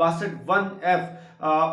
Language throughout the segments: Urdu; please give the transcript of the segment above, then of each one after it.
62(1)(f)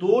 2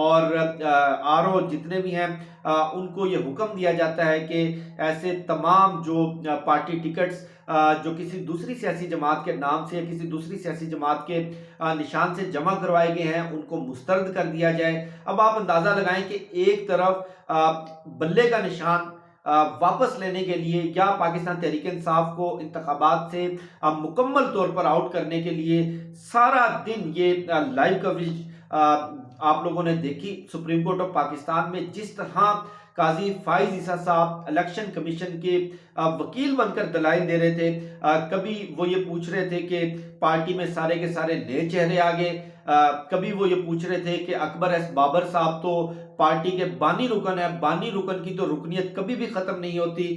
اور RO جتنے بھی ہیں ان کو یہ حکم دیا جاتا ہے کہ ایسے تمام جو پارٹی ٹکٹس جو کسی دوسری سیاسی جماعت کے نام سے یا کسی دوسری سیاسی جماعت کے نشان سے جمع کروائے گئے ہیں ان کو مسترد کر دیا جائے۔ اب آپ اندازہ لگائیں کہ ایک طرف بلے کا نشان واپس لینے کے لیے یا پاکستان تحریک انصاف کو انتخابات سے مکمل طور پر آؤٹ کرنے کے لیے سارا دن یہ لائیو کوریج آپ لوگوں نے دیکھی۔ سپریم کورٹ آف پاکستان میں جس طرح قاضی فائز عیسیٰ صاحب الیکشن کمیشن کے وکیل بن کر دلائل دے رہے تھے، کبھی وہ یہ پوچھ رہے تھے کہ پارٹی میں سارے کے سارے نئے چہرے آگے، کبھی وہ یہ پوچھ رہے تھے کہ اکبر ایس بابر صاحب تو پارٹی کے بانی رکن ہے، بانی رکن کی تو رکنیت کبھی بھی ختم نہیں ہوتی،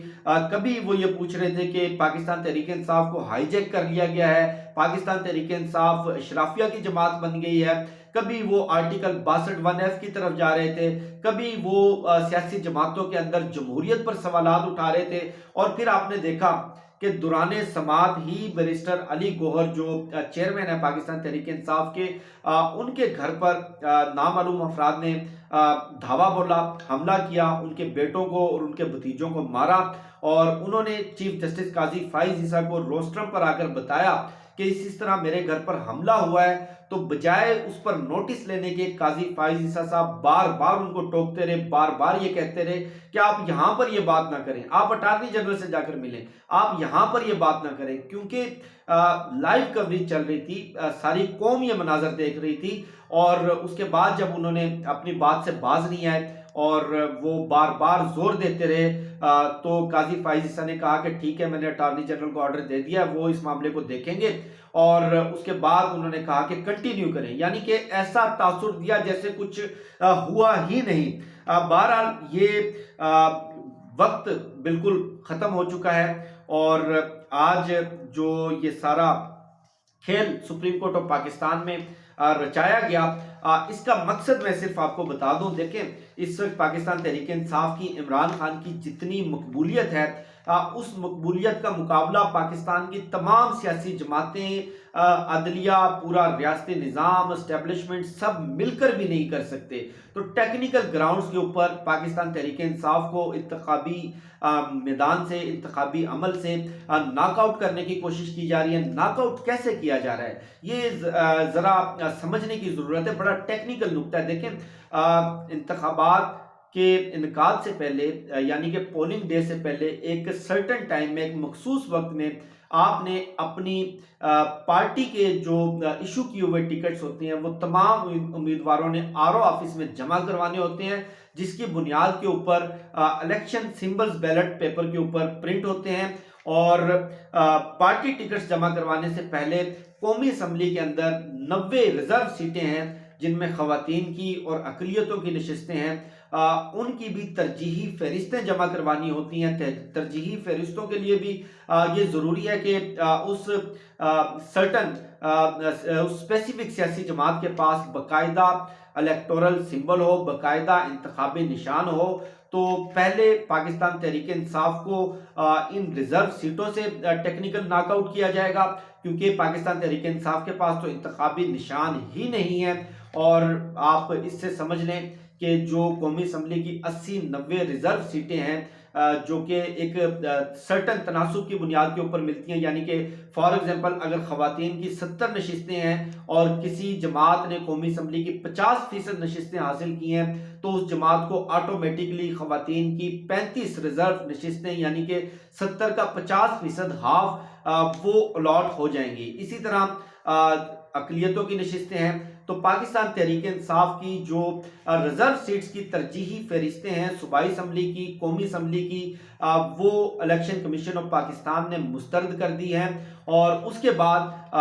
کبھی وہ یہ پوچھ رہے تھے کہ پاکستان تحریک انصاف کو ہائی جیک کر لیا گیا ہے، پاکستان تحریک انصاف اشرافیہ کی جماعت بن گئی ہے، کبھی وہ آرٹیکل 62(1)(f) کی طرف جا رہے تھے، کبھی وہ سیاسی جماعتوں کے اندر جمہوریت پر سوالات اٹھا رہے تھے۔ اور پھر آپ نے دیکھا کہ دوران سماعت ہی بیرسٹر علی گوہر جو چیئرمین ہے پاکستان تحریک انصاف کے، ان کے گھر پر نامعلوم افراد نے دھاوا بولا، حملہ کیا، ان کے بیٹوں کو اور ان کے بھتیجوں کو مارا، اور انہوں نے چیف جسٹس قاضی فائز عیسیٰ کو روسٹرم پر آ کر بتایا کہ اس طرح میرے گھر پر حملہ ہوا ہے، تو بجائے اس پر نوٹس لینے کے قاضی فائز عیسیٰ صاحب بار بار ان کو ٹوکتے رہے، بار بار یہ کہتے رہے کہ آپ یہاں پر یہ بات نہ کریں، آپ اٹارنی جنرل سے جا کر ملیں، آپ یہاں پر یہ بات نہ کریں، کیونکہ لائیو کوریج چل رہی تھی، ساری قوم یہ مناظر دیکھ رہی تھی۔ اور اس کے بعد جب انہوں نے اپنی بات سے باز نہیں آئے اور وہ بار بار زور دیتے رہے، تو قاضی فائز عیسیٰ نے کہا کہ ٹھیک ہے، میں نے اٹارنی جنرل کو آرڈر دے دیا، وہ اس معاملے کو دیکھیں گے، اور اس کے بعد انہوں نے کہا کہ کنٹینیو کریں، یعنی کہ ایسا تاثر دیا جیسے کچھ ہوا ہی نہیں۔ بہرحال یہ وقت بالکل ختم ہو چکا ہے، اور آج جو یہ سارا کھیل سپریم کورٹ آف پاکستان میں رچایا گیا، اس کا مقصد میں صرف آپ کو بتا دوں، دیکھیں اس وقت پاکستان تحریک انصاف کی عمران خان کی جتنی مقبولیت ہے، اس مقبولیت کا مقابلہ پاکستان کی تمام سیاسی جماعتیں، عدلیہ، پورا ریاستی نظام، اسٹیبلشمنٹ سب مل کر بھی نہیں کر سکتے۔ تو ٹیکنیکل گراؤنڈز کے اوپر پاکستان تحریک انصاف کو انتخابی میدان سے، انتخابی عمل سے ناک آؤٹ کرنے کی کوشش کی جا رہی ہے۔ ناک آؤٹ کیسے کیا جا رہا ہے یہ ذرا سمجھنے کی ضرورت ہے، بڑا ٹیکنیکل نکتہ ہے۔ دیکھیں انتخابات کے انعقاد سے پہلے، یعنی کہ پولنگ ڈے سے پہلے، ایک سرٹن ٹائم میں، ایک مخصوص وقت میں آپ نے اپنی پارٹی کے جو ایشو کیے ہوئے ٹکٹس ہوتے ہیں وہ تمام امیدواروں نے RO آفس میں جمع کروانے ہوتے ہیں، جس کی بنیاد کے اوپر الیکشن سمبلز بیلٹ پیپر کے اوپر پرنٹ ہوتے ہیں، اور پارٹی ٹکٹس جمع کروانے سے پہلے قومی اسمبلی کے اندر 90 ریزرو سیٹیں ہیں جن میں خواتین کی اور اقلیتوں کی نشستیں ہیں، ان کی بھی ترجیحی فہرستیں جمع کروانی ہوتی ہیں۔ ترجیحی فہرستوں کے لیے بھی یہ ضروری ہے کہ اس سرٹن اسپیسیفک سیاسی جماعت کے پاس باقاعدہ الیکٹورل سمبل ہو، باقاعدہ انتخابی نشان ہو۔ تو پہلے پاکستان تحریک انصاف کو ان ریزرو سیٹوں سے ٹیکنیکل ناک آؤٹ کیا جائے گا، کیونکہ پاکستان تحریک انصاف کے پاس تو انتخابی نشان ہی نہیں ہے۔ اور آپ اس سے سمجھ لیں کہ جو قومی اسمبلی کی 80-90 ریزرو سیٹیں ہیں، جو کہ ایک سرٹن تناسب کی بنیاد کے اوپر ملتی ہیں، یعنی کہ فار ایگزامپل اگر خواتین کی 70 نشستیں ہیں اور کسی جماعت نے قومی اسمبلی کی 50% نشستیں حاصل کی ہیں، تو اس جماعت کو آٹومیٹکلی خواتین کی 35 ریزرو نشستیں، یعنی کہ 70 کا 50% ہاف، وہ الاٹ ہو جائیں گی۔ اسی طرح اقلیتوں کی نشستیں ہیں، تو پاکستان تحریک انصاف کی جو ریزرو سیٹس کی ترجیحی فہرستیں ہیں صوبائی اسمبلی کی، قومی اسمبلی کی، وہ الیکشن کمیشن آف پاکستان نے مسترد کر دی ہیں، اور اس کے بعد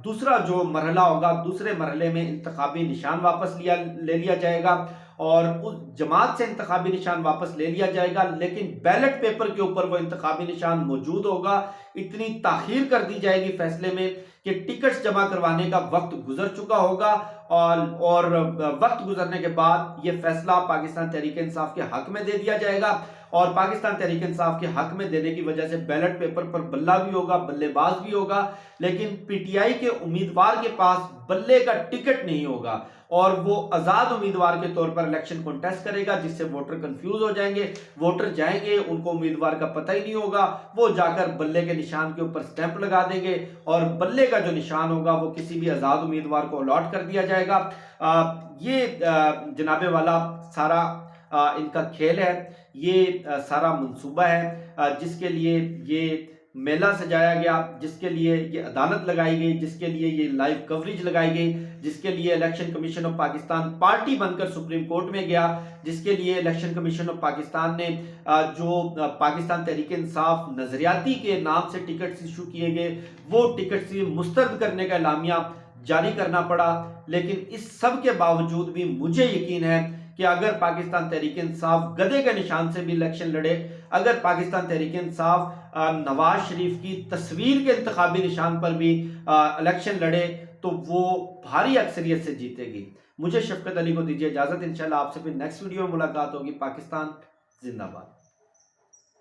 دوسرا جو مرحلہ ہوگا، دوسرے مرحلے میں انتخابی نشان واپس لے لیا جائے گا، اور اس جماعت سے انتخابی نشان واپس لے لیا جائے گا، لیکن بیلٹ پیپر کے اوپر وہ انتخابی نشان موجود ہوگا۔ اتنی تاخیر کر دی جائے گی فیصلے میں کہ ٹکٹس جمع کروانے کا وقت گزر چکا ہوگا، اور وقت گزرنے کے بعد یہ فیصلہ پاکستان تحریک انصاف کے حق میں دے دیا جائے گا، اور پاکستان تحریک انصاف کے حق میں دینے کی وجہ سے بیلٹ پیپر پر بلہ بھی ہوگا، بلے باز بھی ہوگا، لیکن پی ٹی آئی کے امیدوار کے پاس بلے کا ٹکٹ نہیں ہوگا، اور وہ آزاد امیدوار کے طور پر الیکشن کنٹیسٹ کرے گا، جس سے ووٹر کنفیوز ہو جائیں گے، ووٹر جائیں گے، ان کو امیدوار کا پتہ ہی نہیں ہوگا، وہ جا کر بلے کے نشان کے اوپر سٹیمپ لگا دیں گے، اور بلے کا جو نشان ہوگا وہ کسی بھی آزاد امیدوار کو الاٹ کر دیا جائے گا۔ یہ جناب والا سارا ان کا کھیل ہے، یہ سارا منصوبہ ہے، جس کے لیے یہ میلہ سجایا گیا، جس کے لیے یہ عدالت لگائی گئی، جس کے لیے یہ لائیو کوریج لگائی گئی، جس کے لیے election commission of Pakistan party بن کر سپریم کورٹ میں گیا، جس کے لیے الیکشن کمیشن آف پاکستان نے جو پاکستان تحریک انصاف نظریاتی کے نام سے ٹکٹس ایشو کیے گئے، وہ ٹکٹس مسترد کرنے کا اعلامیہ جاری کرنا پڑا۔ لیکن اس سب کے باوجود بھی مجھے یقین ہے کہ اگر پاکستان تحریک انصاف گدھے کے نشان سے بھی الیکشن لڑے، اگر پاکستان تحریک انصاف نواز شریف کی تصویر کے انتخابی نشان پر بھی الیکشن لڑے تو وہ بھاری اکثریت سے جیتے گی۔ مجھے شفقت علی کو دیجیے اجازت، انشاءاللہ آپ سے پھر نیکسٹ ویڈیو میں ملاقات ہوگی۔ پاکستان زندہ باد۔